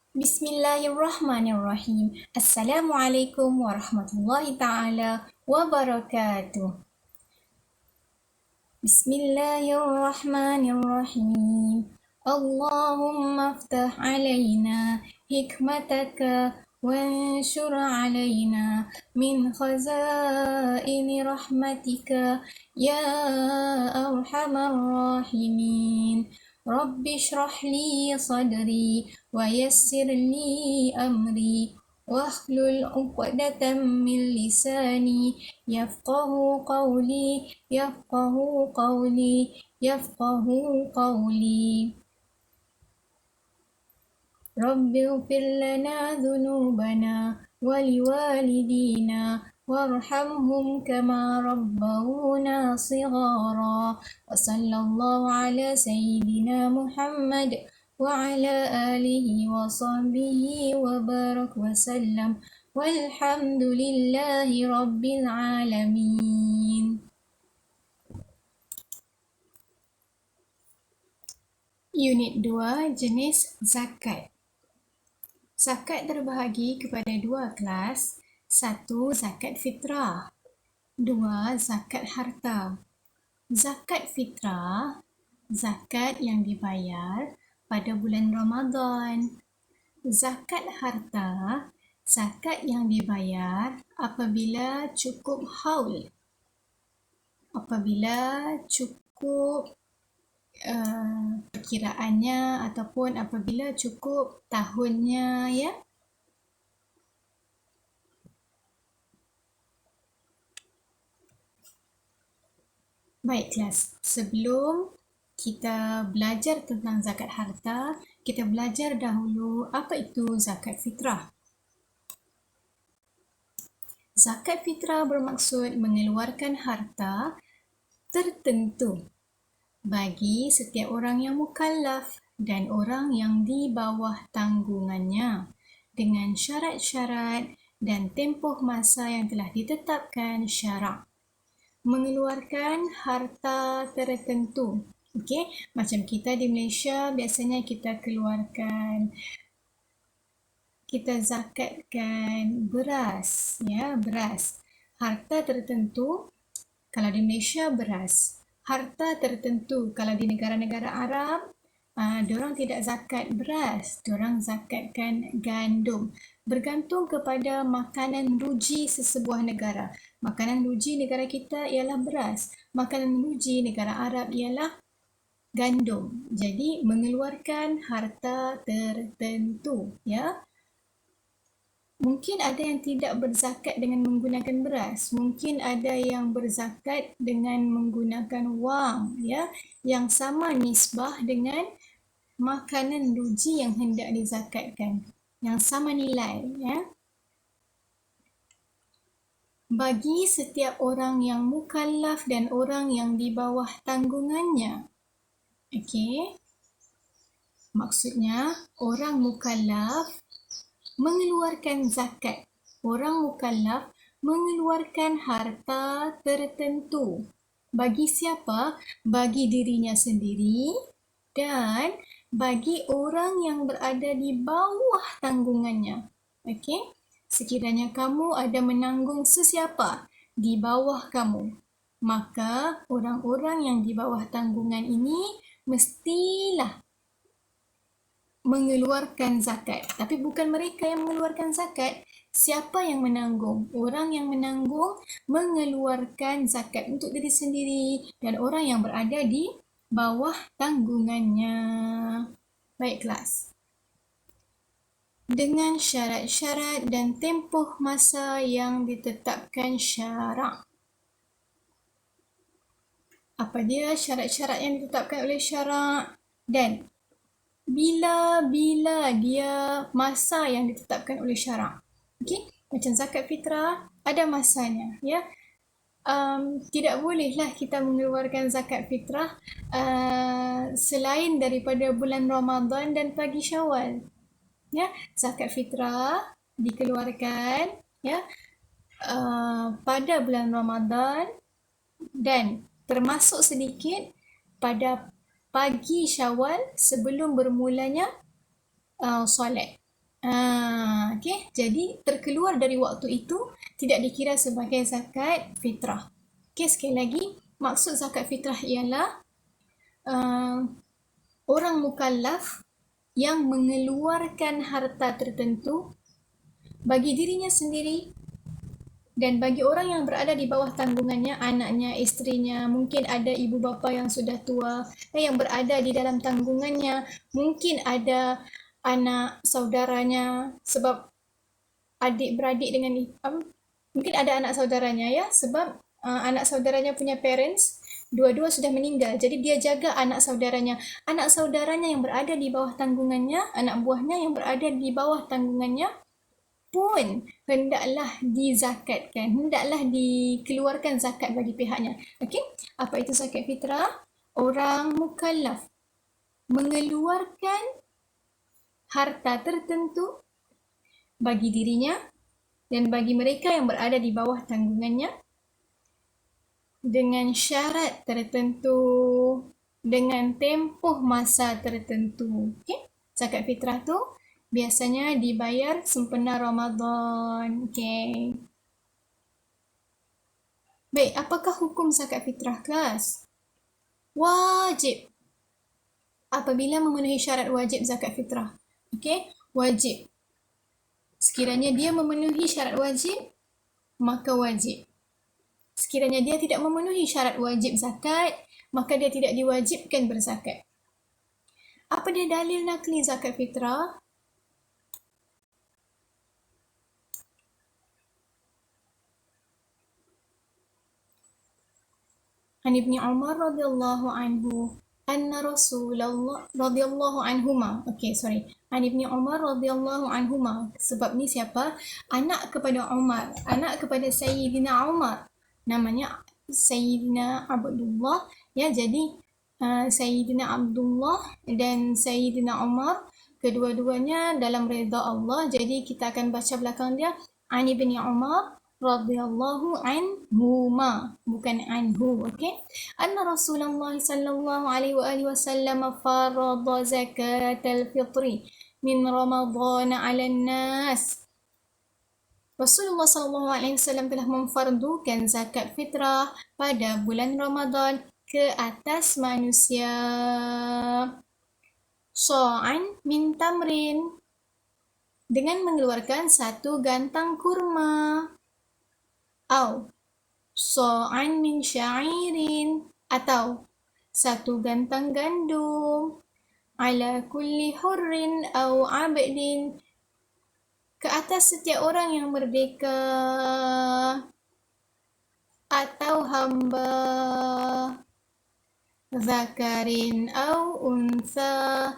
Bismillahirrahmanirrahim. Assalamualaikum warahmatullahi ta'ala wabarakatuh. Bismillahirrahmanirrahim. Allahumma aftah alaina hikmataka wanshur alaina min khazaini rahmatika ya arhamar rahimin. Rabbi shrah li sadri wa yassir li amri واحلل عقدة من لساني يفقه قولي يفقه قولي يفقه قولي رب اغفر لنا ذنوبنا ولوالدينا وارحمهم كما ربونا صغارا وصلى الله على سيدنا محمد وعلى آله وصحبه وبارك وسلم والحمد لله رب العالمين. Unit 2, jenis zakat. Zakat terbahagi kepada dua kelas. 1. Zakat fitrah. 2. Zakat harta. Zakat fitrah, zakat yang dibayar pada bulan Ramadan. Zakat harta, zakat yang dibayar apabila cukup haul. Apabila cukup perkiraannya ataupun apabila cukup tahunnya, ya. Baik kelas, sebelum kita belajar tentang zakat harta, kita belajar dahulu apa itu zakat fitrah. Zakat fitrah bermaksud mengeluarkan harta tertentu bagi setiap orang yang mukallaf dan orang yang di bawah tanggungannya dengan syarat-syarat dan tempoh masa yang telah ditetapkan syarak. Mengeluarkan harta tertentu. Okey, macam kita di Malaysia biasanya kita zakatkan beras, ya, beras. Harta tertentu kalau di Malaysia beras. Harta tertentu kalau di negara-negara Arab, diorang tidak zakat beras, diorang zakatkan gandum. Bergantung kepada makanan ruji sesebuah negara. Makanan ruji negara kita ialah beras. Makanan ruji negara Arab ialah gandum. Jadi mengeluarkan harta tertentu, ya. Mungkin ada yang tidak berzakat dengan menggunakan beras. Mungkin ada yang berzakat dengan menggunakan wang, ya, yang sama nisbah dengan makanan ruji yang hendak dizakatkan. Yang sama nilai, ya. Bagi setiap orang yang mukallaf dan orang yang di bawah tanggungannya. Okey. Maksudnya, orang mukallaf mengeluarkan zakat. Orang mukallaf mengeluarkan harta tertentu. Bagi siapa? Bagi dirinya sendiri dan bagi orang yang berada di bawah tanggungannya. Okey? Sekiranya kamu ada menanggung sesiapa di bawah kamu, maka orang-orang yang di bawah tanggungan ini mestilah mengeluarkan zakat. Tapi bukan mereka yang mengeluarkan zakat. Siapa yang menanggung? Orang yang menanggung mengeluarkan zakat untuk diri sendiri dan orang yang berada di bawah tanggungannya. Baik kelas. Dengan syarat-syarat dan tempoh masa yang ditetapkan syarak. Apa dia syarat-syarat yang ditetapkan oleh syarak? Dan bila dia masa yang ditetapkan oleh syarak. Okey, macam zakat fitrah ada masanya, ya. Tidak bolehlah kita mengeluarkan zakat fitrah selain daripada bulan Ramadan dan pagi Syawal. Ya, zakat fitrah dikeluarkan, ya, pada bulan Ramadan dan termasuk sedikit pada pagi Syawal sebelum bermulanya solat. Okey, jadi terkeluar dari waktu itu tidak dikira sebagai zakat fitrah. Okey, sekali lagi, maksud zakat fitrah ialah orang mukallaf yang mengeluarkan harta tertentu bagi dirinya sendiri dan bagi orang yang berada di bawah tanggungannya, anaknya, isterinya, mungkin ada ibu bapa yang sudah tua yang berada di dalam tanggungannya, mungkin ada anak saudaranya sebab adik-beradik dengan mungkin ada anak saudaranya ya sebab anak saudaranya punya parents dua-dua sudah meninggal. Jadi dia jaga anak saudaranya yang berada di bawah tanggungannya, anak buahnya yang berada di bawah tanggungannya pun hendaklah dizakatkan, hendaklah dikeluarkan zakat bagi pihaknya. Okey, apa itu zakat fitrah? Orang mukallaf mengeluarkan harta tertentu bagi dirinya dan bagi mereka yang berada di bawah tanggungannya dengan syarat tertentu, dengan tempoh masa tertentu. Okay? Zakat fitrah tu biasanya dibayar sempena Ramadan. Okay. Baik, apakah hukum zakat fitrah kelas? Wajib. Apabila memenuhi syarat wajib zakat fitrah. Okay? Wajib. Sekiranya dia memenuhi syarat wajib, maka wajib. Sekiranya dia tidak memenuhi syarat wajib zakat, maka dia tidak diwajibkan berzakat. Apa dia dalil nakli zakat fitrah? An Ibni Umar radhiyallahu anhu anna Rasulullah radhiyallahu anhuma. Okey, sorry. An Ibni Umar radhiyallahu anhuma. Sebab ni siapa? Anak kepada Umar, anak kepada Sayyidina Umar. Namanya Sayyidina Abdullah. Ya, jadi Sayyidina Abdullah dan Sayyidina Umar kedua-duanya dalam redha Allah. Jadi kita akan baca belakang dia An Ibni Umar radhiyallahu anhuma, bukan anhu. Okey, anna Rasulullah sallallahu alaihi wa alihi wasallam farada zakatal fitri min Ramadan 'ala nas. Rasulullah sallallahu alaihi wasallam telah memfardukan zakat fitrah pada bulan Ramadan ke atas manusia. Sha'an min tamrin, dengan mengeluarkan satu gantang kurma. Au sha'an min sya'irin, atau satu gantang gandum. Ala kulli hurrin au abdin, ke atas setiap orang yang merdeka atau hamba. Zakarin au unsa,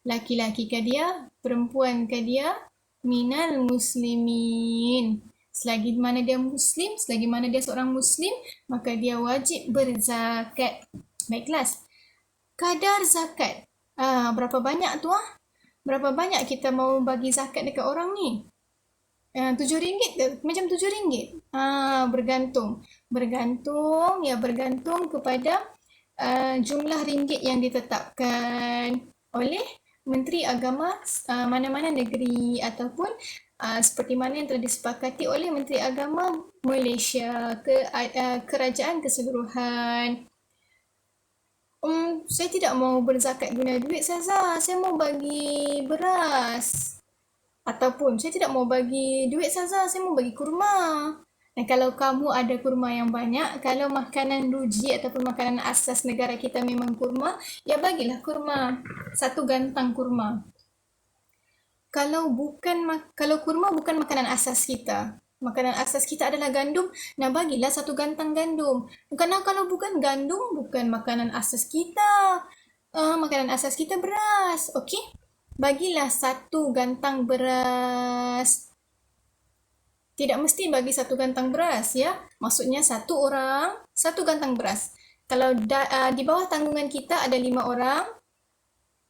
laki-laki ke dia, perempuan ke dia, minal muslimin, selagi mana dia muslim, selagi mana dia seorang muslim, maka dia wajib berzakat. Baiklah, kadar zakat berapa banyak tu berapa banyak kita mau bagi zakat dekat orang ni? RM7 ke? Macam RM7? Bergantung kepada jumlah ringgit yang ditetapkan oleh Menteri Agama mana-mana negeri ataupun seperti mana yang telah disepakati oleh Menteri Agama Malaysia, kerajaan keseluruhan. Saya tidak mau berzakat guna duit Saza, saya mau bagi beras. Ataupun saya tidak mau bagi duit Saza, saya mau bagi kurma. Dan kalau kamu ada kurma yang banyak, kalau makanan ruji ataupun makanan asas negara kita memang kurma, ya bagilah kurma. Satu gantang kurma. Kalau kurma bukan makanan asas kita, makanan asas kita adalah gandum, nah bagilah satu gantang gandum. Kerana kalau bukan gandum, bukan makanan asas kita. Makanan asas kita beras, okey? Bagilah satu gantang beras. Tidak mesti bagi satu gantang beras, ya. Maksudnya satu orang, satu gantang beras. Kalau di bawah tanggungan kita ada 5 orang,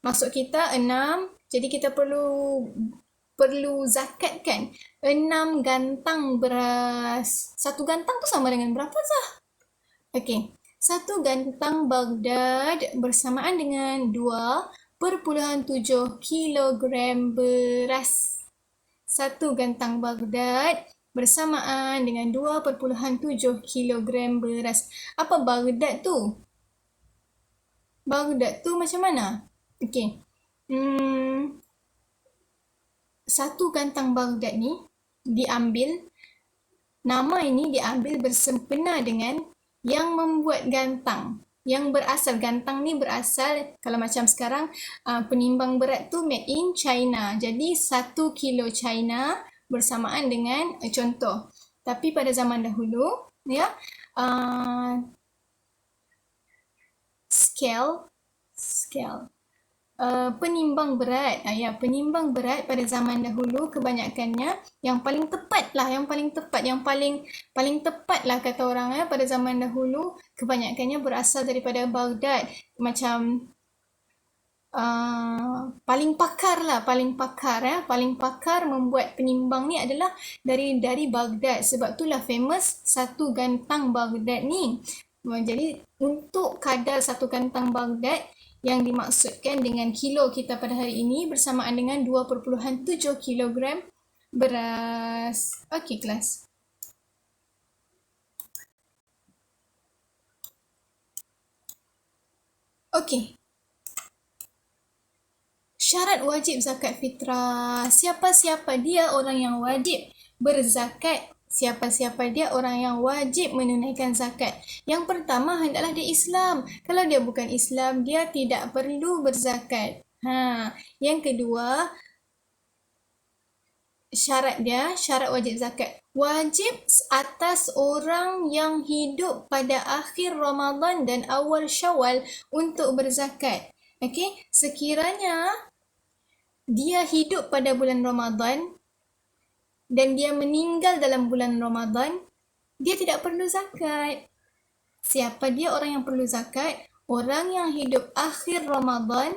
maksud kita 6, jadi kita perlu zakatkan 6 gantang beras. Satu gantang tu sama dengan berapa sah? Okey, satu gantang Baghdad bersamaan dengan 2,7 kilogram beras. satu gantang Baghdad bersamaan dengan 2.7 kilogram beras. Apa Baghdad tu? Baghdad tu macam mana? Okey. Satu gantang Baghdad ni diambil, nama ini diambil bersempena dengan yang membuat gantang. Yang berasal, gantang ni berasal, kalau macam sekarang, penimbang berat tu made in China. Jadi 1 kilo China bersamaan dengan, contoh. Tapi pada zaman dahulu, ya, scale, penimbang berat. Penimbang berat pada zaman dahulu kebanyakannya yang paling tepat lah, yang paling tepat lah kata orang pada zaman dahulu kebanyakannya berasal daripada Baghdad. Macam paling pakar membuat penimbang ni adalah dari Baghdad. Sebab itulah famous satu gantang Baghdad ni. Jadi untuk kadar satu gantang Baghdad yang dimaksudkan dengan kilo kita pada hari ini bersamaan dengan 2.7 kilogram beras. Okey kelas. Okey. Syarat wajib zakat fitrah. Siapa-siapa dia orang yang wajib berzakat? Siapa-siapa dia orang yang wajib menunaikan zakat? Yang pertama, hendaklah dia Islam. Kalau dia bukan Islam, dia tidak perlu berzakat. Yang kedua, syarat wajib zakat. Wajib atas orang yang hidup pada akhir Ramadan dan awal Syawal untuk berzakat. Okey, sekiranya dia hidup pada bulan Ramadan dan dia meninggal dalam bulan Ramadan, dia tidak perlu zakat. Siapa dia orang yang perlu zakat? Orang yang hidup akhir Ramadan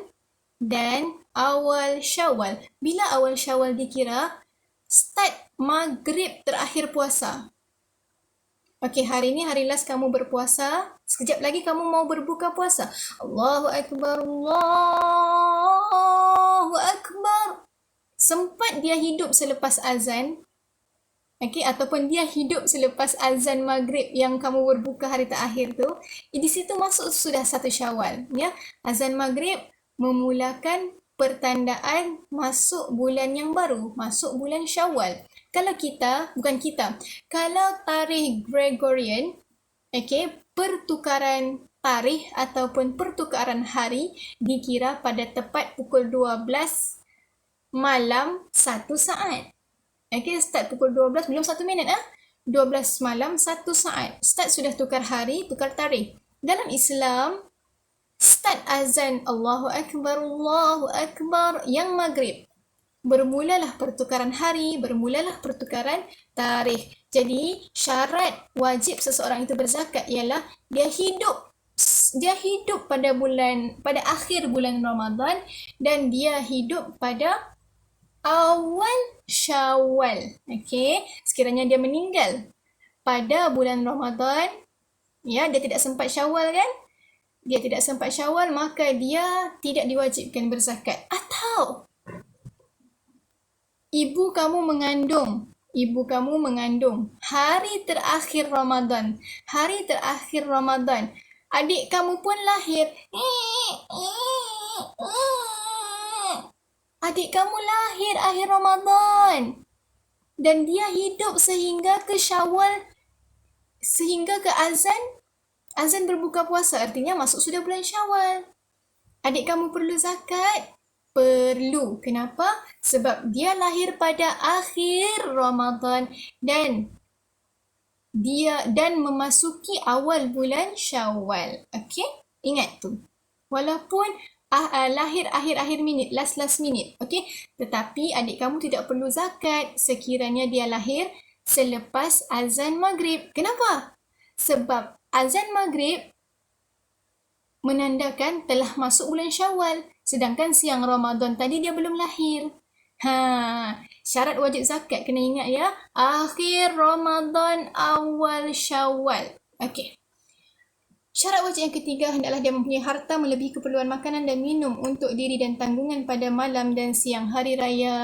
dan awal Syawal. Bila awal Syawal dikira? Start maghrib terakhir puasa. Okey, hari ni hari last kamu berpuasa. Sekejap lagi kamu mau berbuka puasa. Allahu Akbar, Allahu Akbar. Sempat dia hidup selepas azan, ataupun dia hidup selepas azan maghrib yang kamu berbuka hari terakhir tu, di situ masuk sudah 1 Syawal. Azan maghrib memulakan pertandaan masuk bulan yang baru, masuk bulan Syawal. Kalau kalau tarikh Gregorian, pertukaran tarikh ataupun pertukaran hari dikira pada tepat pukul 12 malam 1 saat. Start pukul 12, belum 1 minit 12 malam 1 saat. Start sudah tukar hari, tukar tarikh. Dalam Islam, start azan Allahu Akbar yang maghrib. Bermulalah pertukaran hari, bermulalah pertukaran tarikh. Jadi, syarat wajib seseorang itu berzakat ialah dia hidup pada akhir bulan Ramadan dan dia hidup pada awal Syawal. Sekiranya dia meninggal pada bulan Ramadan, dia tidak sempat Syawal kan? Dia tidak sempat Syawal, maka dia tidak diwajibkan berzakat. Atau ibu kamu mengandung hari terakhir Ramadan. Adik kamu pun lahir. Adik kamu lahir akhir Ramadan dan dia hidup sehingga ke Syawal, sehingga ke azan berbuka puasa, artinya masuk sudah bulan Syawal. Adik kamu perlu zakat? Perlu. Kenapa? Sebab dia lahir pada akhir Ramadan dan memasuki awal bulan Syawal. Ingat tu. Walaupun lahir akhir minit, last minit. Tetapi adik kamu tidak perlu zakat sekiranya dia lahir selepas azan maghrib. Kenapa? Sebab azan maghrib menandakan telah masuk bulan Syawal, sedangkan siang Ramadan tadi dia belum lahir. Syarat wajib zakat kena ingat akhir Ramadan, awal Syawal. Syarat wajib yang ketiga, hendaklah dia mempunyai harta melebihi keperluan makanan dan minum untuk diri dan tanggungan pada malam dan siang hari raya.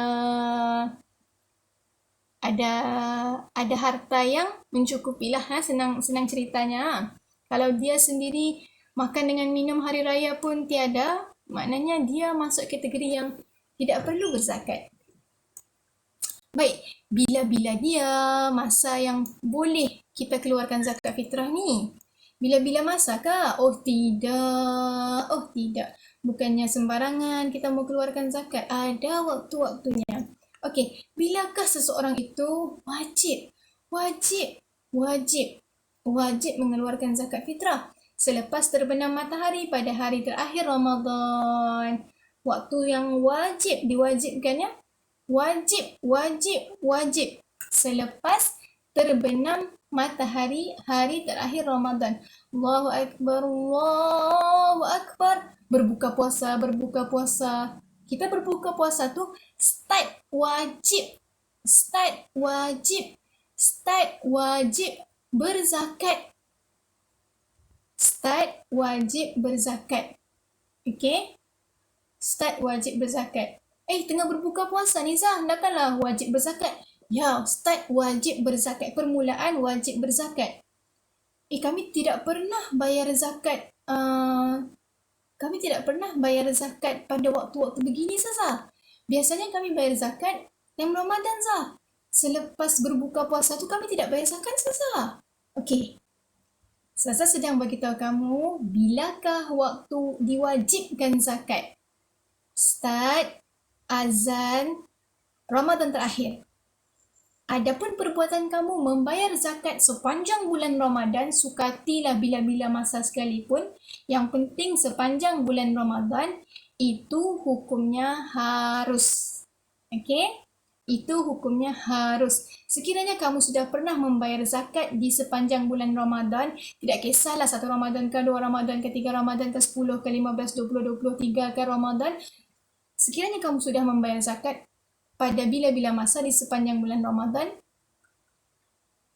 ada harta yang mencukupilah, senang ceritanya. Kalau dia sendiri makan dengan minum hari raya pun tiada, maknanya dia masuk kategori yang tidak perlu berzakat. Baik, bila-bila dia masa yang boleh kita keluarkan zakat fitrah ni? Bila-bila masa kah? Oh tidak. Bukannya sembarangan kita mau keluarkan zakat. Ada waktu-waktunya. Okey, bilakah seseorang itu wajib mengeluarkan zakat fitrah? Selepas terbenam matahari pada hari terakhir Ramadan. Waktu yang diwajibkannya wajib selepas terbenam matahari hari terakhir Ramadan. Allahu Akbar. Berbuka puasa. Kita berbuka puasa tu start wajib berzakat. Okey? Start wajib berzakat. Tengah berbuka puasa ni Zah, takkanlah wajib berzakat. Ya, start wajib berzakat. Permulaan wajib berzakat. Kami tidak pernah bayar zakat. Kami tidak pernah bayar zakat pada waktu-waktu begini, Zah. Biasanya kami bayar zakat yang Ramadan, Zah. Selepas berbuka puasa tu kami tidak bayar zakat, Zah. Okey. Saya sedang beritahu kamu, bilakah waktu diwajibkan zakat? Start azan Ramadan terakhir. Adapun perbuatan kamu membayar zakat sepanjang bulan Ramadan, sukatilah bila-bila masa sekalipun. Yang penting sepanjang bulan Ramadan, itu hukumnya harus. Okey? Itu hukumnya harus. Sekiranya kamu sudah pernah membayar zakat di sepanjang bulan Ramadan, tidak kisahlah 1 Ramadan ke 2 Ramadan ke 3 Ramadan ke 10 ke 15, 20, 23 ke Ramadan. Sekiranya kamu sudah membayar zakat pada bila-bila masa di sepanjang bulan Ramadan,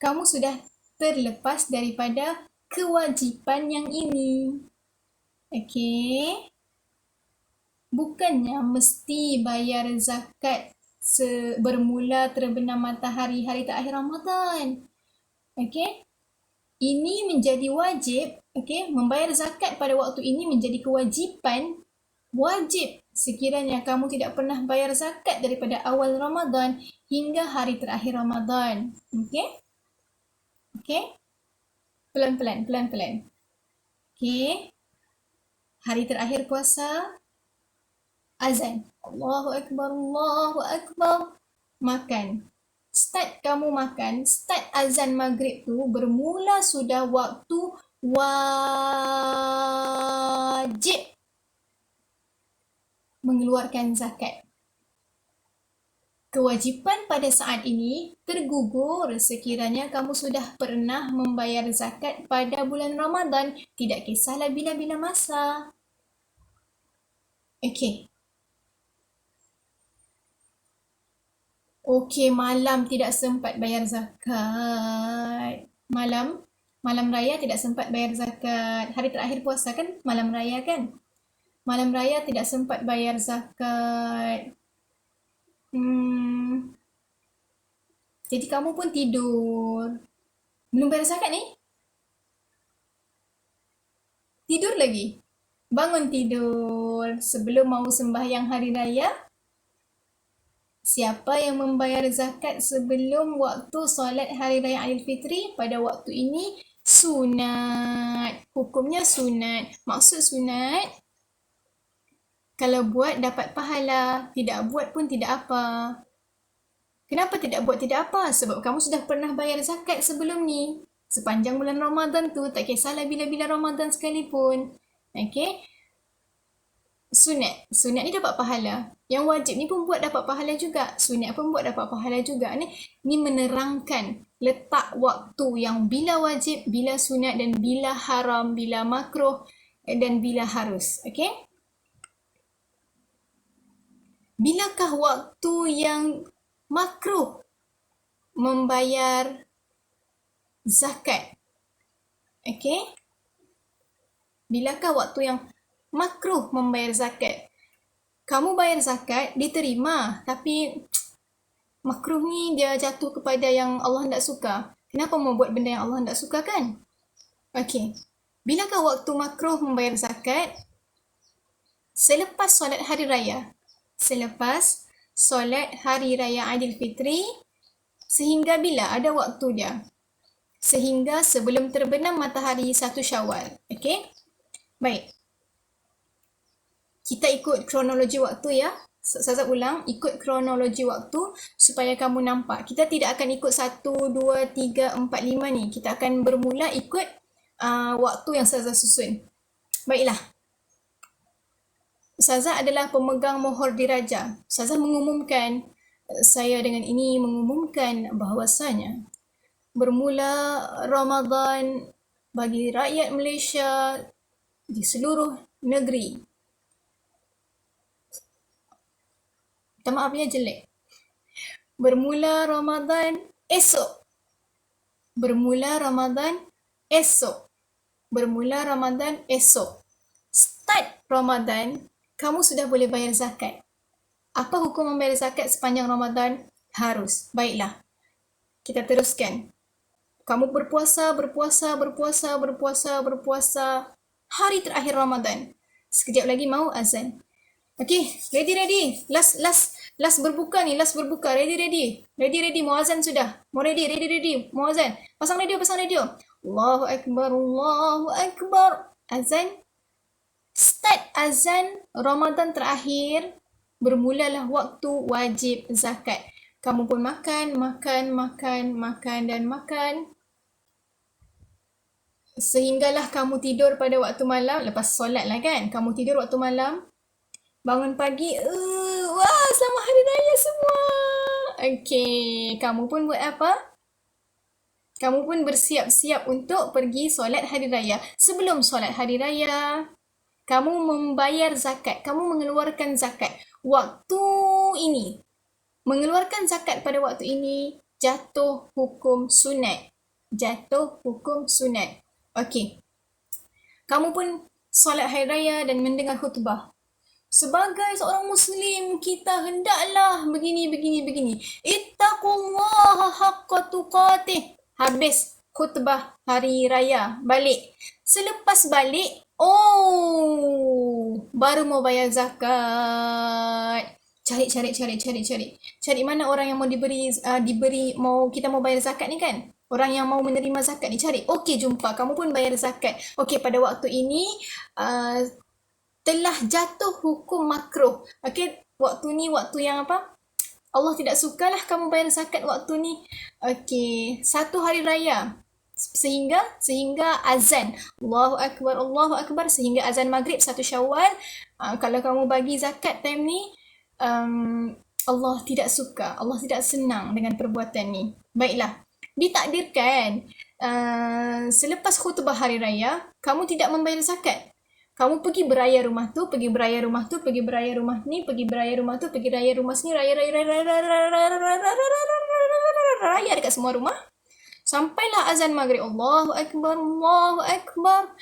kamu sudah terlepas daripada kewajipan yang ini. Okey? Bukannya mesti bayar zakat bermula terbenam matahari hari terakhir Ramadan. Okey? Ini menjadi wajib, okey? Membayar zakat pada waktu ini menjadi kewajipan wajib sekiranya kamu tidak pernah bayar zakat daripada awal Ramadan hingga hari terakhir Ramadan. Okey? Okey? Pelan-pelan. Okey? Hari terakhir puasa, azan. Allahu Akbar. Makan. Start kamu makan, start azan maghrib tu bermula sudah waktu wajib mengeluarkan zakat. Kewajipan pada saat ini tergugur sekiranya kamu sudah pernah membayar zakat pada bulan Ramadan, tidak kisahlah bila-bila masa. Okey, malam tidak sempat bayar zakat. Malam raya tidak sempat bayar zakat. Hari terakhir puasa kan malam raya kan? Malam raya tidak sempat bayar zakat. Jadi kamu pun tidur. Belum bayar zakat ni? Tidur lagi? Bangun tidur sebelum mau sembahyang hari raya. Siapa yang membayar zakat sebelum waktu solat hari raya Aidilfitri pada waktu ini sunat. Hukumnya sunat. Maksud sunat, kalau buat dapat pahala, tidak buat pun tidak apa. Kenapa tidak buat tidak apa? Sebab kamu sudah pernah bayar zakat sebelum ni. Sepanjang bulan Ramadan tu, tak kisahlah bila-bila Ramadan sekalipun. Okey? Sunat ni dapat pahala. Yang wajib ni pun buat dapat pahala juga. Sunat pun buat dapat pahala juga. Ni menerangkan letak waktu yang bila wajib, bila sunat dan bila haram, bila makruh dan bila harus. Okey? Bilakah waktu yang makruh membayar zakat? Okey? Bilakah waktu yang makruh membayar zakat? Kamu bayar zakat, diterima. Tapi Makruh ni dia jatuh kepada yang Allah tidak suka. Kenapa mau buat benda yang Allah tidak suka kan? Okey. Bilakah waktu makruh membayar zakat? Selepas solat hari raya. Selepas solat hari raya Aidilfitri sehingga bila? Ada waktu dia. Sehingga sebelum terbenam matahari 1 Syawal. Okey? Baik. Kita ikut kronologi waktu ya. Saya ulang, ikut kronologi waktu supaya kamu nampak. Kita tidak akan ikut 1, 2, 3, 4, 5 ni. Kita akan bermula ikut waktu yang Ustazah susun. Baiklah. Ustazah adalah pemegang mohor diraja. Ustazah mengumumkan, saya dengan ini mengumumkan bahawasanya bermula Ramadan bagi rakyat Malaysia di seluruh negeri. Minta maaf ya, jelek. Bermula Ramadan esok. Bermula Ramadan esok. Bermula Ramadan esok. Start Ramadan, kamu sudah boleh bayar zakat. Apa hukum membayar zakat sepanjang Ramadan? Harus. Baiklah. Kita teruskan. Kamu berpuasa. Hari terakhir Ramadan. Sekejap lagi mau azan. Okay, ready. Last berbuka ni, Ready. Mau azan sudah. Mau ready. Mau azan. Pasang radio. Allahu Akbar. Azan. Start azan Ramadan terakhir. Bermulalah waktu wajib zakat. Kamu pun makan. Sehinggalah kamu tidur pada waktu malam. Lepas solat lah kan. Kamu tidur waktu malam. Bangun pagi, wah, selamat hari raya semua. Okey, kamu pun buat apa? Kamu pun bersiap-siap untuk pergi solat hari raya. Sebelum solat hari raya, kamu membayar zakat, kamu mengeluarkan zakat. Waktu ini, mengeluarkan zakat pada waktu ini, jatuh hukum sunat. Okey, kamu pun solat hari raya dan mendengar khutbah. Sebagai seorang Muslim, kita hendaklah begini. Ittaqullaha haqqa tuqatih. Habis khutbah hari raya, balik. Selepas balik, baru mau bayar zakat. Cari mana orang yang mau diberi, kita mau bayar zakat ni kan? Orang yang mau menerima zakat ni cari. Okey, jumpa. Kamu pun bayar zakat. Okey, pada waktu ini, telah jatuh hukum makruh. Okey, waktu ni waktu yang apa? Allah tidak sukalah kamu bayar zakat waktu ni. Okey, 1 hari raya. Sehingga azan. Allahu Akbar. Sehingga azan maghrib 1 Syawal. Kalau kamu bagi zakat time ni, Allah tidak suka. Allah tidak senang dengan perbuatan ni. Baiklah. Ditakdirkan, selepas khutbah hari raya, kamu tidak membayar zakat. Kamu pergi beraya rumah tu, pergi beraya rumah ni, pergi beraya rumah tu, pergi raya rumah sini, raya dekat semua rumah. Sampailah azan maghrib. Allahu Akbar.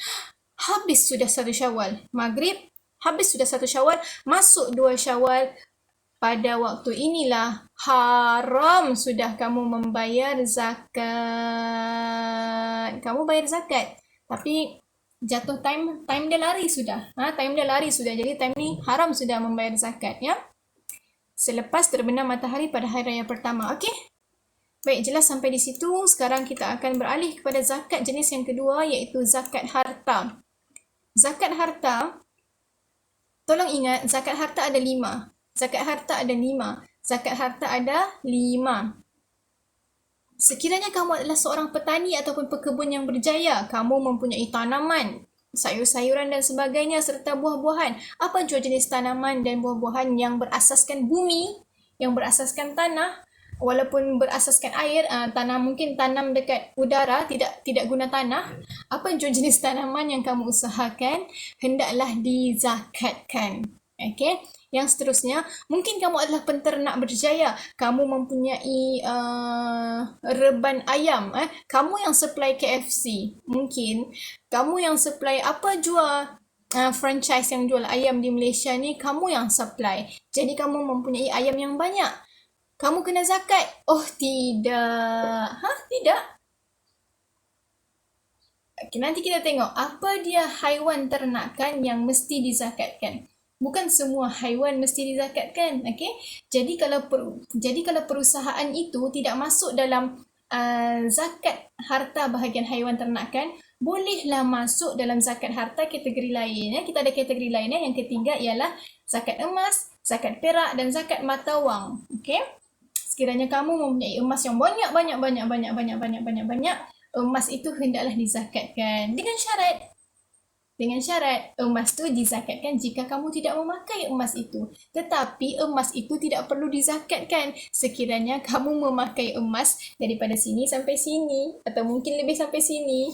Habis sudah 1 Syawal. Maghrib, habis sudah 1 Syawal, masuk 2 Syawal. Pada waktu inilah haram sudah kamu membayar zakat. Kamu bayar zakat, tapi jatuh time dia lari sudah. Jadi time ni haram sudah membayar zakat ya. Selepas terbenam matahari pada hari raya pertama. Okey? Baik, jelas sampai di situ. Sekarang kita akan beralih kepada zakat jenis yang kedua, iaitu zakat harta. Zakat harta, tolong ingat, zakat harta ada 5. Zakat harta ada 5. Sekiranya kamu adalah seorang petani ataupun pekebun yang berjaya, kamu mempunyai tanaman, sayur-sayuran dan sebagainya serta buah-buahan. Apa jua jenis tanaman dan buah-buahan yang berasaskan bumi, yang berasaskan tanah, walaupun berasaskan air, mungkin tanam dekat udara, tidak guna tanah. Apa jua jenis tanaman yang kamu usahakan, hendaklah dizakatkan. Okey? Yang seterusnya, mungkin kamu adalah penternak berjaya. Kamu mempunyai reban ayam. Kamu yang supply KFC. Mungkin kamu yang supply apa jua franchise yang jual ayam di Malaysia ni, kamu yang supply. Jadi kamu mempunyai ayam yang banyak. Kamu kena zakat. Oh, tidak. Tidak. Okay, nanti kita tengok apa dia haiwan ternakan yang mesti dizakatkan. Bukan semua haiwan mesti dizakatkan. Okay? Jadi kalau perusahaan itu tidak masuk dalam zakat harta bahagian haiwan ternakan, bolehlah masuk dalam zakat harta kategori lain. Kita ada kategori lain. Yang ketiga ialah zakat emas, zakat perak dan zakat mata wang. Okay? Sekiranya kamu mempunyai emas yang banyak, emas itu hendaklah dizakatkan dengan syarat. Dengan syarat emas itu dizakatkan jika kamu tidak memakai emas itu. Tetapi emas itu tidak perlu dizakatkan sekiranya kamu memakai emas daripada sini sampai sini atau mungkin lebih sampai sini.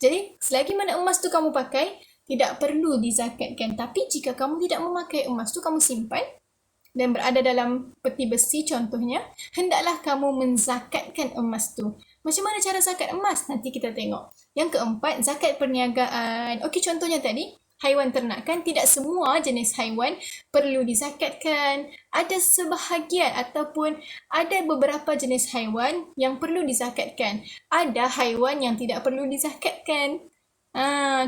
Jadi selagi mana emas tu kamu pakai, tidak perlu dizakatkan. Tapi jika kamu tidak memakai emas tu, kamu simpan dan berada dalam peti besi contohnya, hendaklah kamu menzakatkan emas tu. Macam mana cara zakat emas? Nanti kita tengok. Yang keempat, zakat perniagaan. Okey, contohnya tadi, haiwan ternakan, tidak semua jenis haiwan perlu dizakatkan. Ada sebahagian ataupun ada beberapa jenis haiwan yang perlu dizakatkan. Ada haiwan yang tidak perlu dizakatkan.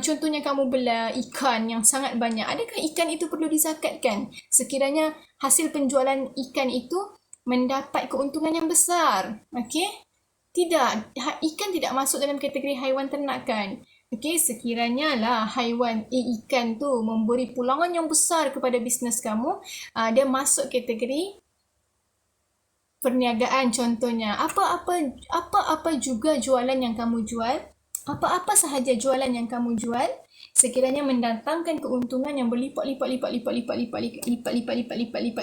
Contohnya kamu bela ikan yang sangat banyak. Adakah ikan itu perlu dizakatkan? Sekiranya hasil penjualan ikan itu mendapat keuntungan yang besar. Okey? Tidak. Ikan tidak masuk dalam kategori haiwan ternakan. Okey, sekiranya lah ikan tu memberi pulangan yang besar kepada bisnes kamu, dia masuk kategori perniagaan contohnya. Apa-apa juga jualan yang kamu jual, apa-apa sahaja jualan yang kamu jual, sekiranya mendatangkan keuntungan yang berlipat-lipat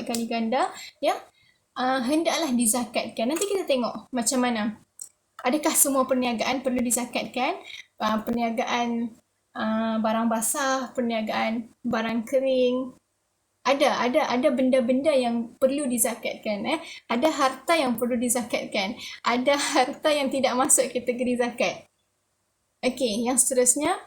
kali ganda, ya, hendaklah dizakatkan. Nanti kita tengok macam mana. Adakah semua perniagaan perlu dizakatkan? Perniagaan barang basah, perniagaan barang kering. Ada benda-benda yang perlu dizakatkan. Ada harta yang perlu dizakatkan. Ada harta yang tidak masuk kategori zakat. Okey, yang seterusnya,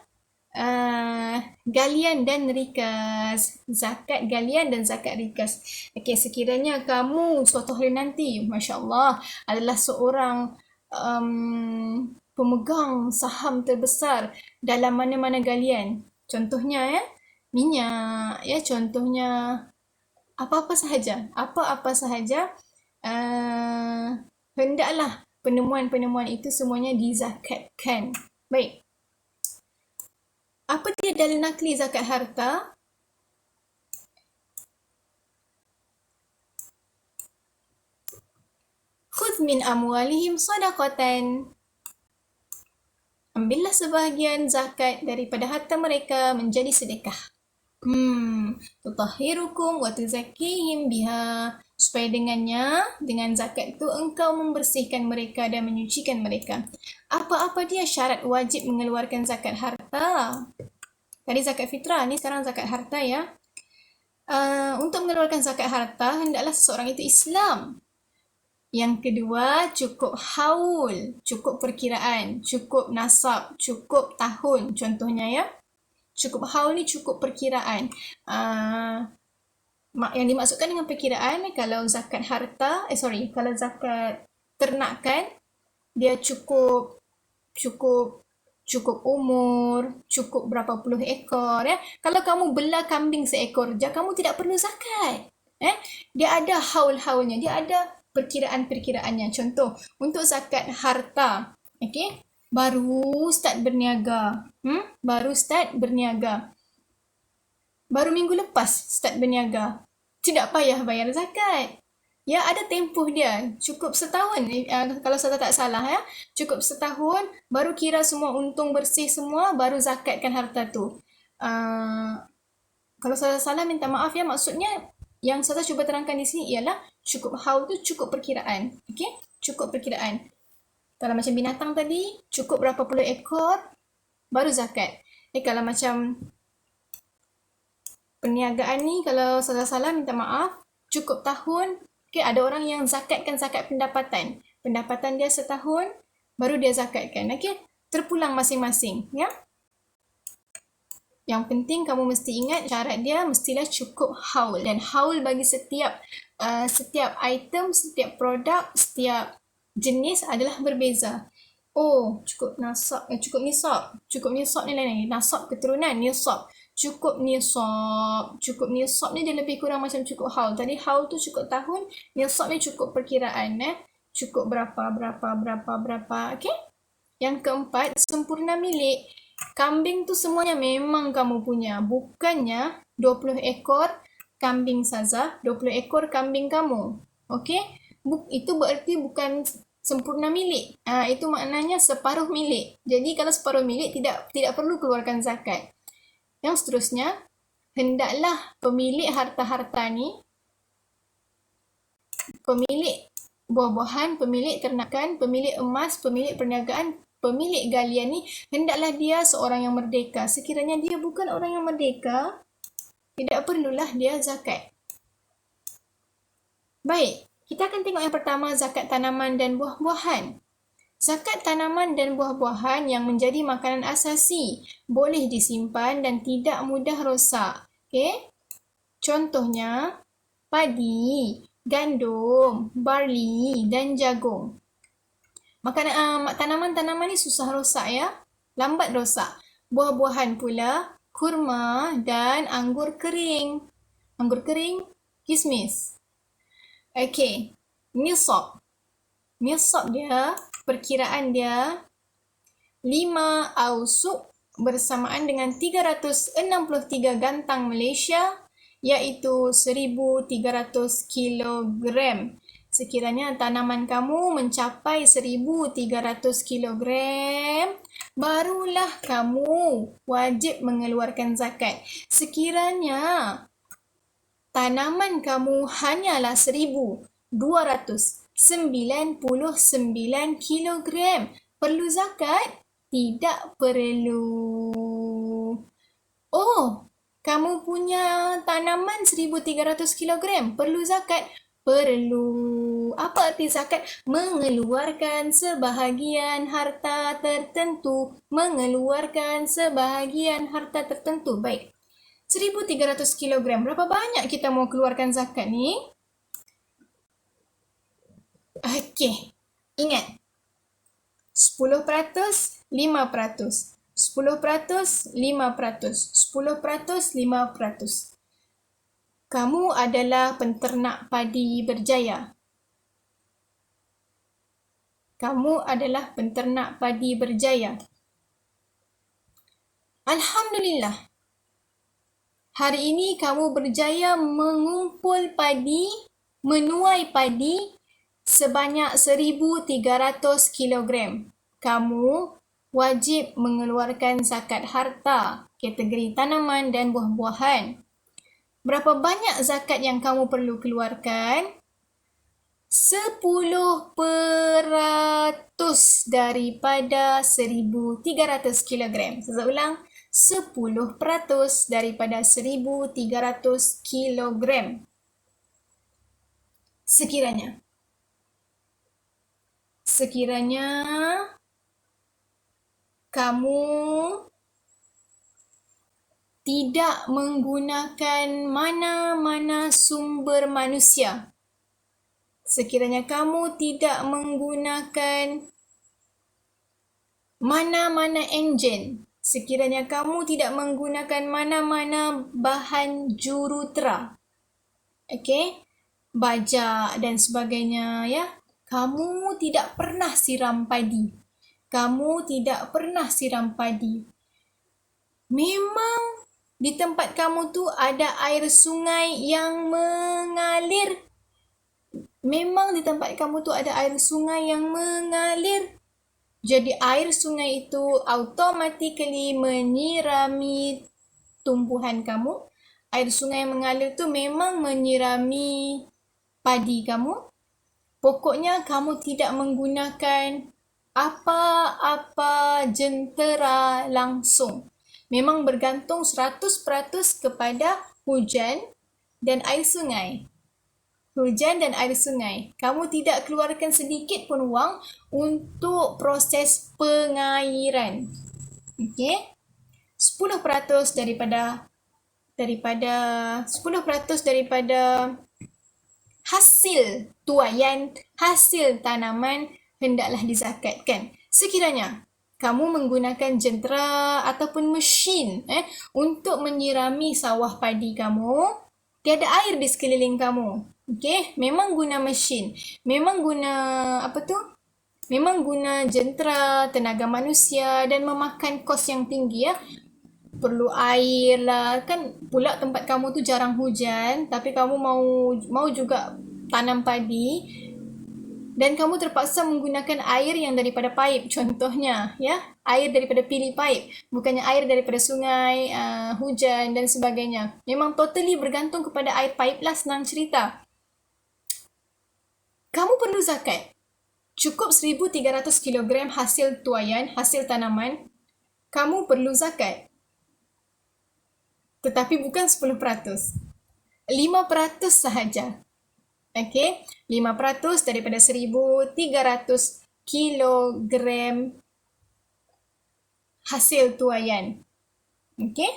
galian dan rikas. Zakat galian dan zakat rikas. Okey, sekiranya kamu suatu hari nanti, Masya Allah, adalah seorang pemegang saham terbesar dalam mana-mana galian. Contohnya, minyak, ya, contohnya apa-apa sahaja. Apa-apa sahaja, hendaklah penemuan-penemuan itu semuanya dizakatkan. Baik. Apa dia dalil nakli zakat harta? Khudh min amwalihim sadaqatan. Ambillah sebahagian zakat daripada harta mereka menjadi sedekah. Tutahhirukum wa tuzakkihim biha. Supaya dengan zakat itu engkau membersihkan mereka dan menyucikan mereka. Apa-apa dia syarat wajib mengeluarkan zakat harta? Tadi zakat fitrah, ni sekarang zakat harta, ya. Untuk mengeluarkan zakat harta, hendaklah seseorang itu Islam. Yang kedua, cukup haul, cukup perkiraan, cukup nasab, cukup tahun contohnya, ya. Cukup haul ni cukup perkiraan. Yang dimaksudkan dengan perkiraan, kalau zakat harta, kalau zakat ternakan, dia cukup umur, cukup berapa puluh ekor, ya. Kalau kamu bela kambing seekor je, kamu tidak perlu zakat. Dia ada haul-haulnya, dia ada perkiraan-perkiraannya. Contoh, untuk zakat harta, okey, baru start berniaga. Baru minggu lepas start berniaga. Tidak payah bayar zakat. Ya, ada tempoh dia. Cukup setahun. Kalau saya tak salah, ya. Cukup setahun, baru kira semua untung bersih semua, baru zakatkan harta tu. Kalau saya salah, minta maaf, ya. Maksudnya, yang saya cuba terangkan di sini ialah cukup haul tu cukup perkiraan. Okey? Cukup perkiraan. Kalau macam binatang tadi, cukup berapa puluh ekor, baru zakat. Kalau macam perniagaan ni, kalau salah-salah minta maaf, cukup tahun. Okay, ada orang yang zakatkan zakat pendapatan. Pendapatan dia setahun, baru dia zakatkan. Okay, terpulang masing-masing. Ya. Yang penting kamu mesti ingat syarat dia mestilah cukup haul, dan haul bagi setiap item, setiap produk, setiap jenis adalah berbeza. Oh, cukup nasab, cukup nisab. Cukup nisab ni lain. Nasab keturunan, nisab. Cukup nisab ni dia lebih kurang macam cukup haul. Tadi haul tu cukup tahun, nisab ni cukup perkiraan. Cukup berapa. Okay? Yang keempat, sempurna milik. Kambing tu semuanya memang kamu punya. Bukannya 20 ekor kambing saja, 20 ekor kambing kamu. Okey? Itu berarti bukan sempurna milik. Itu maknanya separuh milik. Jadi kalau separuh milik tidak perlu keluarkan zakat. Yang seterusnya, hendaklah pemilik harta-harta ni, pemilik buah-buahan, pemilik ternakan, pemilik emas, pemilik perniagaan, pemilik galian ni, hendaklah dia seorang yang merdeka. Sekiranya dia bukan orang yang merdeka, tidak perlulah dia zakat. Baik, kita akan tengok yang pertama, zakat tanaman dan buah-buahan. Zakat tanaman dan buah-buahan yang menjadi makanan asasi boleh disimpan dan tidak mudah rosak. Okay? Contohnya, padi, gandum, barley dan jagung. Tanaman-tanaman ni susah rosak ya, lambat rosak. Buah-buahan pula, kurma dan anggur kering. Anggur kering, kismis. Okey, nisab. Nisab dia, perkiraan dia 5 ausuk bersamaan dengan 363 gantang Malaysia, iaitu 1,300 kilogram. Sekiranya tanaman kamu mencapai 1,300 kilogram, barulah kamu wajib mengeluarkan zakat. Sekiranya tanaman kamu hanyalah 1,299 kilogram, perlu zakat? Tidak perlu. Oh, kamu punya tanaman 1,300 kilogram, perlu zakat? Perlu. Apa arti zakat? Mengeluarkan sebahagian harta tertentu. Mengeluarkan sebahagian harta tertentu. Baik. 1,300 kilogram. Berapa banyak kita mau keluarkan zakat ni? Okey. Ingat. 10%, 5%. 10%, 5%. 10%, 5%. Kamu adalah penternak padi berjaya. Kamu adalah penternak padi berjaya. Alhamdulillah. Hari ini kamu berjaya mengumpul padi, menuai padi sebanyak 1,300 kilogram. Kamu wajib mengeluarkan zakat harta, kategori tanaman dan buah-buahan. Berapa banyak zakat yang kamu perlu keluarkan? 10% daripada 1,300 kilogram. Saya ulang, 10% daripada 1,300 kilogram. Sekiranya kamu tidak menggunakan mana-mana sumber manusia. Sekiranya kamu tidak menggunakan mana-mana enjin. Sekiranya kamu tidak menggunakan mana-mana bahan jurutera. Okey? Bajak dan sebagainya ya. Kamu tidak pernah siram padi. Kamu tidak pernah siram padi. Memang di tempat kamu tu ada air sungai yang mengalir. Memang di tempat kamu tu ada air sungai yang mengalir. Jadi air sungai itu automatically menyirami tumbuhan kamu. Air sungai yang mengalir tu memang menyirami padi kamu. Pokoknya kamu tidak menggunakan apa-apa jentera langsung. Memang bergantung 100% kepada hujan dan air sungai. Hujan dan air sungai. Kamu tidak keluarkan sedikit pun wang untuk proses pengairan. Okey? 10% daripada 10% daripada hasil tuaian, hasil tanaman hendaklah dizakatkan. Sekiranya kamu menggunakan jentera ataupun mesin untuk menyirami sawah padi kamu, tiada air di sekeliling kamu. Okey, memang guna mesin, memang guna memang guna jentera, tenaga manusia dan memakan kos yang tinggi ya. Perlu air lah, kan pula tempat kamu tu jarang hujan, tapi kamu mau juga tanam padi dan kamu terpaksa menggunakan air yang daripada paip contohnya ya, air daripada pili paip, bukannya air daripada sungai, hujan dan sebagainya. Memang totally bergantung kepada air paip lah, senang cerita. Kamu perlu zakat. Cukup 1,300 kilogram hasil tuaian, hasil tanaman, kamu perlu zakat. Tetapi bukan 10%. 5% sahaja. Okey, 5% daripada 1,300 kilogram hasil tuaian. Okey?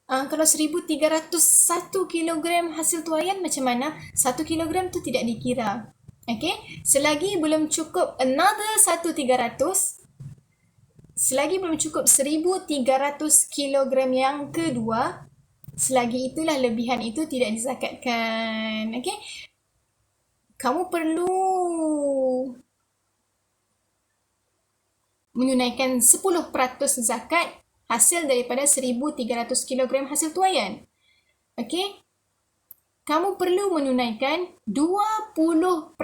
Kalau 1,301 kilogram hasil tuaian macam mana? 1 kilogram tu tidak dikira. Okey? Selagi belum cukup another 1,300, selagi belum cukup 1,300 kilogram yang kedua, selagi itulah lebihan itu tidak dizakatkan. Okey? Kamu perlu menunaikan 10% zakat hasil daripada 1,300 kilogram hasil tuaian. Okey? Kamu perlu menunaikan 20%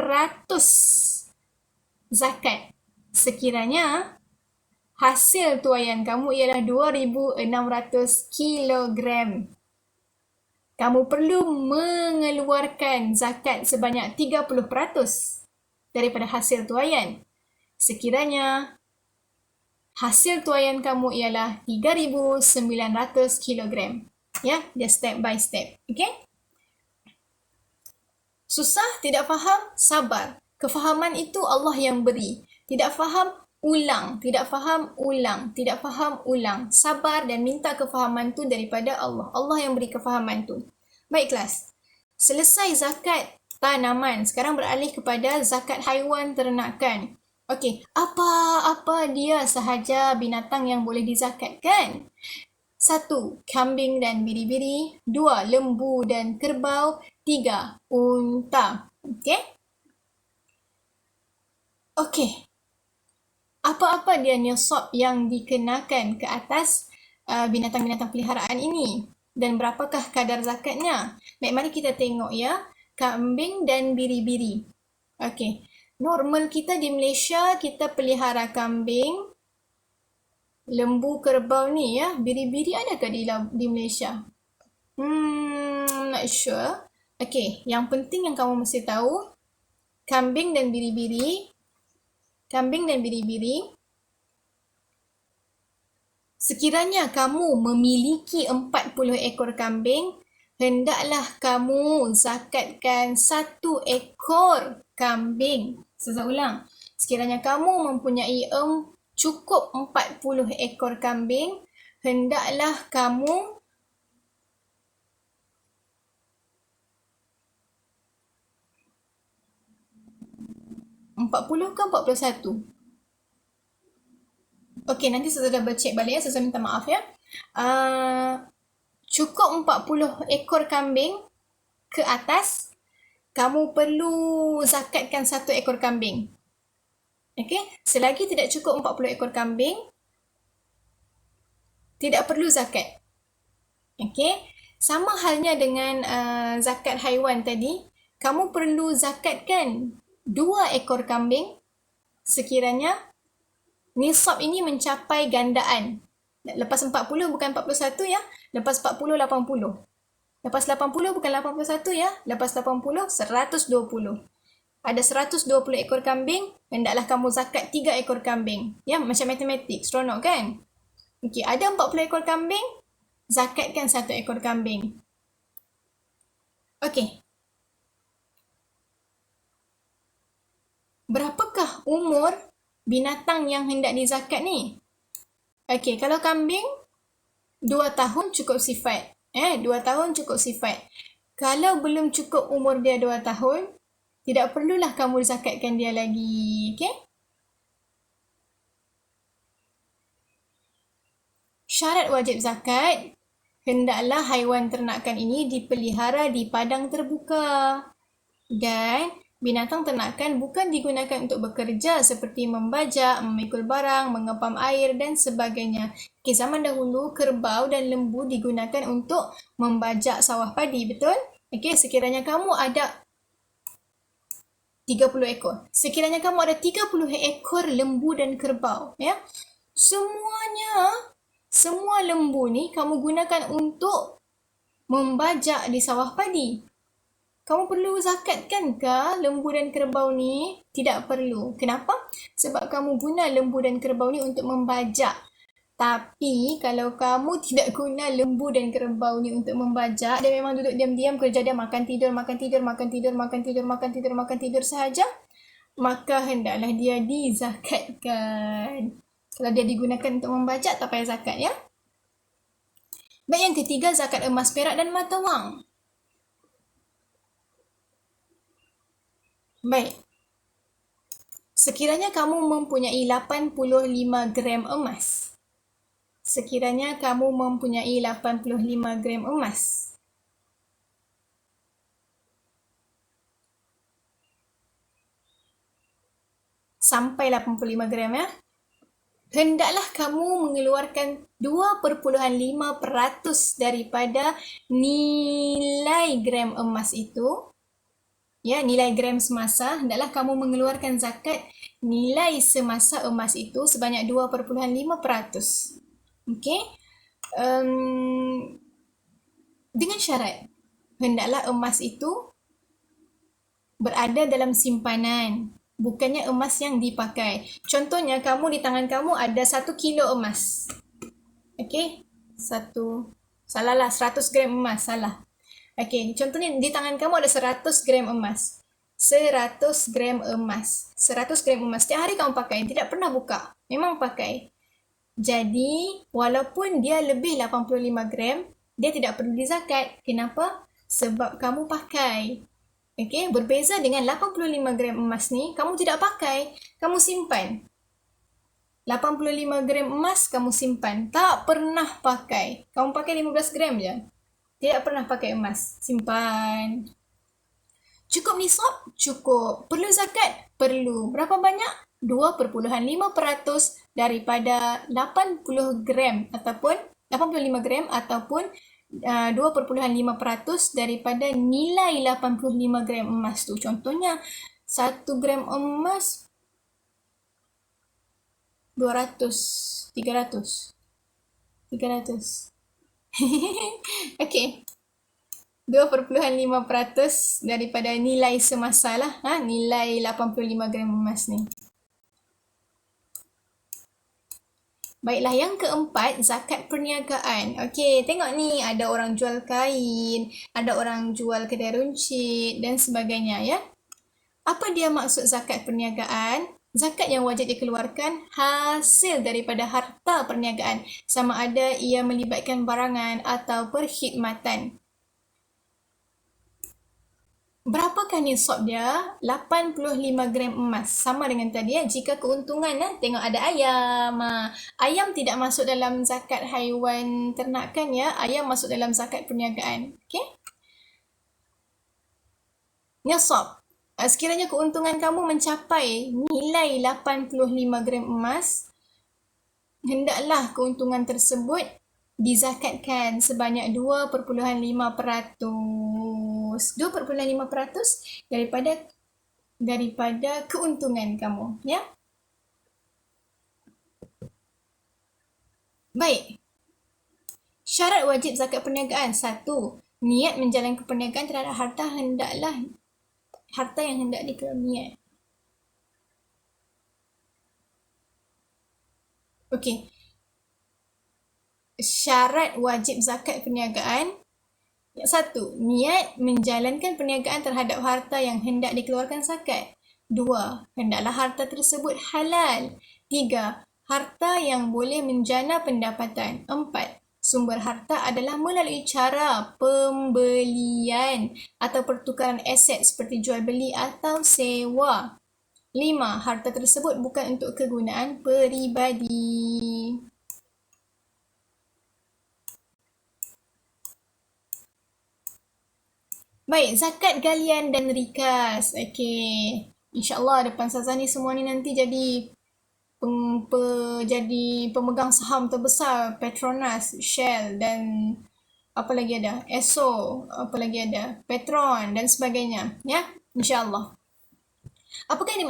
zakat sekiranya hasil tuaian kamu ialah 2,600 kilogram. Kamu perlu mengeluarkan zakat sebanyak 30% daripada hasil tuaian. Sekiranya hasil tuaian kamu ialah 3,900 kilogram. Ya, dia step by step. Okey? Susah, tidak faham, sabar. Kefahaman itu Allah yang beri. Tidak faham, ulang. Tidak faham, ulang. Tidak faham, ulang. Sabar dan minta kefahaman tu daripada Allah. Allah yang beri kefahaman tu. Baik kelas. Selesai zakat tanaman. Sekarang beralih kepada zakat haiwan ternakan. Okey, apa-apa dia sahaja binatang yang boleh dizakatkan? 1. Kambing dan biri-biri. 2. Lembu dan kerbau. 3. Unta. Okey? Okey. Apa-apa dia nisab yang dikenakan ke atas binatang-binatang peliharaan ini? Dan berapakah kadar zakatnya? Baik, mari kita tengok ya. Kambing dan biri-biri. Okey. Normal kita di Malaysia, kita pelihara kambing, lembu, kerbau ni ya. Biri-biri adakah di Malaysia? Not sure. Okey, yang penting yang kamu mesti tahu, kambing dan biri-biri, sekiranya kamu memiliki 40 ekor kambing, hendaklah kamu zakatkan 1 ekor kambing. Saya ulang, sekiranya kamu mempunyai cukup 40 ekor kambing, hendaklah kamu ke 41? Okey, nanti saya dah bercek balik ya, saya minta maaf ya. Cukup 40 ekor kambing ke atas, kamu perlu zakatkan 1 ekor kambing. Okey, selagi tidak cukup 40 ekor kambing, tidak perlu zakat. Okey, sama halnya dengan zakat haiwan tadi, kamu perlu zakatkan 2 ekor kambing sekiranya nisab ini mencapai gandaan. Lepas 40 bukan 41 ya, lepas 40 80. Lepas 80 bukan 81 ya, lepas 80 120. Ada 120 ekor kambing, hendaklah kamu zakat 3 ekor kambing. Ya, macam matematik, seronok kan? Okey, ada 40 ekor kambing, zakatkan 1 ekor kambing. Okey. Berapakah umur binatang yang hendak dizakat ni? Okey, kalau kambing 2 tahun cukup sifat. 2 tahun cukup sifat. Kalau belum cukup umur dia 2 tahun, tidak perlulah kamu zakatkan dia lagi. Okey? Syarat wajib zakat, hendaklah haiwan ternakan ini dipelihara di padang terbuka. Dan binatang ternakan bukan digunakan untuk bekerja seperti membajak, memikul barang, mengepam air dan sebagainya. Okey, zaman dahulu kerbau dan lembu digunakan untuk membajak sawah padi, betul? Okey, sekiranya kamu ada 30 ekor. Sekiranya kamu ada 30 ekor lembu dan kerbau, ya. Semua lembu ni kamu gunakan untuk membajak di sawah padi. Kamu perlu zakatkan ke lembu dan kerbau ni? Tidak perlu. Kenapa? Sebab kamu guna lembu dan kerbau ni untuk membajak. Tapi kalau kamu tidak guna lembu dan kerbau ni untuk membajak, dia memang duduk diam-diam, kerja dia makan tidur, makan tidur, makan tidur, makan tidur, makan tidur, makan tidur sahaja, maka hendaklah dia dizakatkan. Kalau dia digunakan untuk membajak, tak payah zakat, ya. Baik, yang ketiga, zakat emas, perak dan mata wang. Baik. Sekiranya kamu mempunyai 85 gram emas. Sekiranya kamu mempunyai 85 gram emas. Sampai 85 gram, ya. Hendaklah kamu mengeluarkan 2,5% daripada nilai gram emas itu. Ya, nilai gram semasa, hendaklah kamu mengeluarkan zakat nilai semasa emas itu sebanyak 2,5%. Okey? Dengan syarat, hendaklah emas itu berada dalam simpanan, bukannya emas yang dipakai. Contohnya, kamu di tangan kamu ada 1 kilo emas. Okey? 100 gram emas, salah. Okey, contohnya di tangan kamu ada 100 gram emas. 100 gram emas. 100 gram emas. Setiap hari kamu pakai, tidak pernah buka. Memang pakai. Jadi, walaupun dia lebih 85 gram, dia tidak perlu dizakat. Kenapa? Sebab kamu pakai. Okey, berbeza dengan 85 gram emas ni, kamu tidak pakai, kamu simpan. 85 gram emas kamu simpan, tak pernah pakai. Kamu pakai 15 gram je. Tidak pernah pakai emas, simpan. Cukup nisab? Cukup. Perlu zakat? Perlu. Berapa banyak? 2,5% daripada 80 gram ataupun 85 gram ataupun 2,5% daripada nilai 85 gram emas tu. Contohnya 1 gram emas 200, 300. Okey. 2,5% daripada nilai semasa lah, nilai 85 gram emas ni. Baiklah, yang keempat, zakat perniagaan. Okey, tengok ni, ada orang jual kain, ada orang jual kedai runcit dan sebagainya, ya. Apa dia maksud zakat perniagaan? Zakat yang wajib dikeluarkan hasil daripada harta perniagaan, sama ada ia melibatkan barangan atau perkhidmatan. Berapakah nisab dia? 85 gram emas. Sama dengan tadi, ya. Jika keuntungan, tengok ada ayam. Ayam tidak masuk dalam zakat haiwan ternakan, ya. Ayam masuk dalam zakat perniagaan. Okey? Nisab. Sekiranya keuntungan kamu mencapai nilai 85 gram emas, hendaklah keuntungan tersebut dizakatkan sebanyak 2,5%. 2,5% daripada keuntungan kamu, ya. Baik. Syarat wajib zakat perniagaan. 1. Niat menjalankan perniagaan terhadap harta yang hendak dikeluarkan niat. Okey. Syarat wajib zakat perniagaan. 1. Niat menjalankan perniagaan terhadap harta yang hendak dikeluarkan zakat. 2. Hendaklah harta tersebut halal. 3. Harta yang boleh menjana pendapatan. 4. sumber harta adalah melalui cara pembelian atau pertukaran aset seperti jual beli atau sewa. 5. Harta tersebut bukan untuk kegunaan peribadi. Baik, zakat galian dan rikas. Okey. InsyaAllah depan Ustazah ni semua ni nanti jadi jadi pemegang saham terbesar Petronas, Shell dan apa lagi ada? Esso, apa lagi ada? Petron dan sebagainya. Ya, insyaAllah. Apakah yang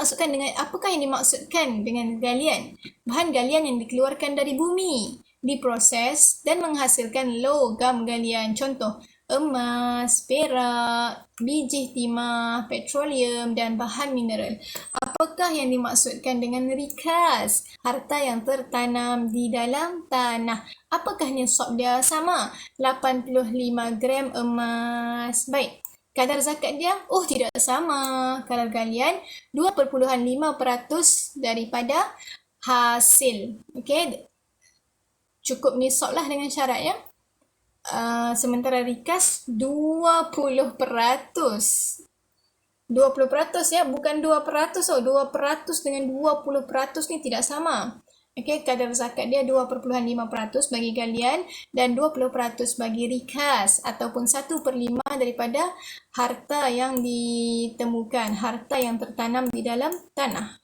dimaksudkan dengan galian? Bahan galian yang dikeluarkan dari bumi, diproses dan menghasilkan logam galian. Contoh, emas, perak, biji timah, petroleum dan bahan mineral. Apakah yang dimaksudkan dengan rikas? Harta yang tertanam di dalam tanah. Apakah nisab dia? Sama, 85 gram emas. Baik. Kadar zakat dia, tidak sama. Kadar galian 2.5% daripada hasil. Okey. Cukup nisab lah dengan syarat ya. Sementara rikas 20%. 20% ya, bukan 2%. 2% dengan 20% ni tidak sama. Okey, kadar zakat dia 2.5% bagi galian dan 20% bagi rikas ataupun 1/5 daripada harta yang ditemukan, harta yang tertanam di dalam tanah.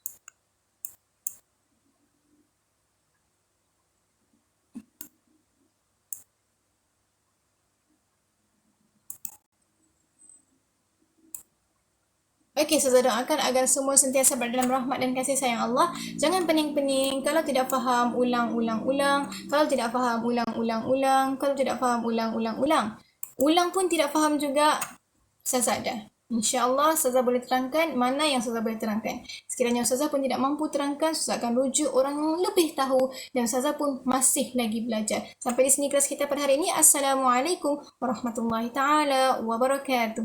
Okey, saya doakan agar semua sentiasa berada dalam rahmat dan kasih sayang Allah. Jangan pening-pening. Kalau tidak faham, ulang-ulang-ulang. Kalau tidak faham, ulang-ulang-ulang. Kalau tidak faham, ulang-ulang-ulang. Ulang pun tidak faham juga, Ustazah ada. InsyaAllah Ustazah boleh terangkan mana yang Ustazah boleh terangkan. Sekiranya Ustazah pun tidak mampu terangkan, Ustazah akan rujuk orang yang lebih tahu dan Ustazah pun masih lagi belajar. Sampai di sini kelas kita pada hari ini. Assalamualaikum warahmatullahi taala wabarakatuh.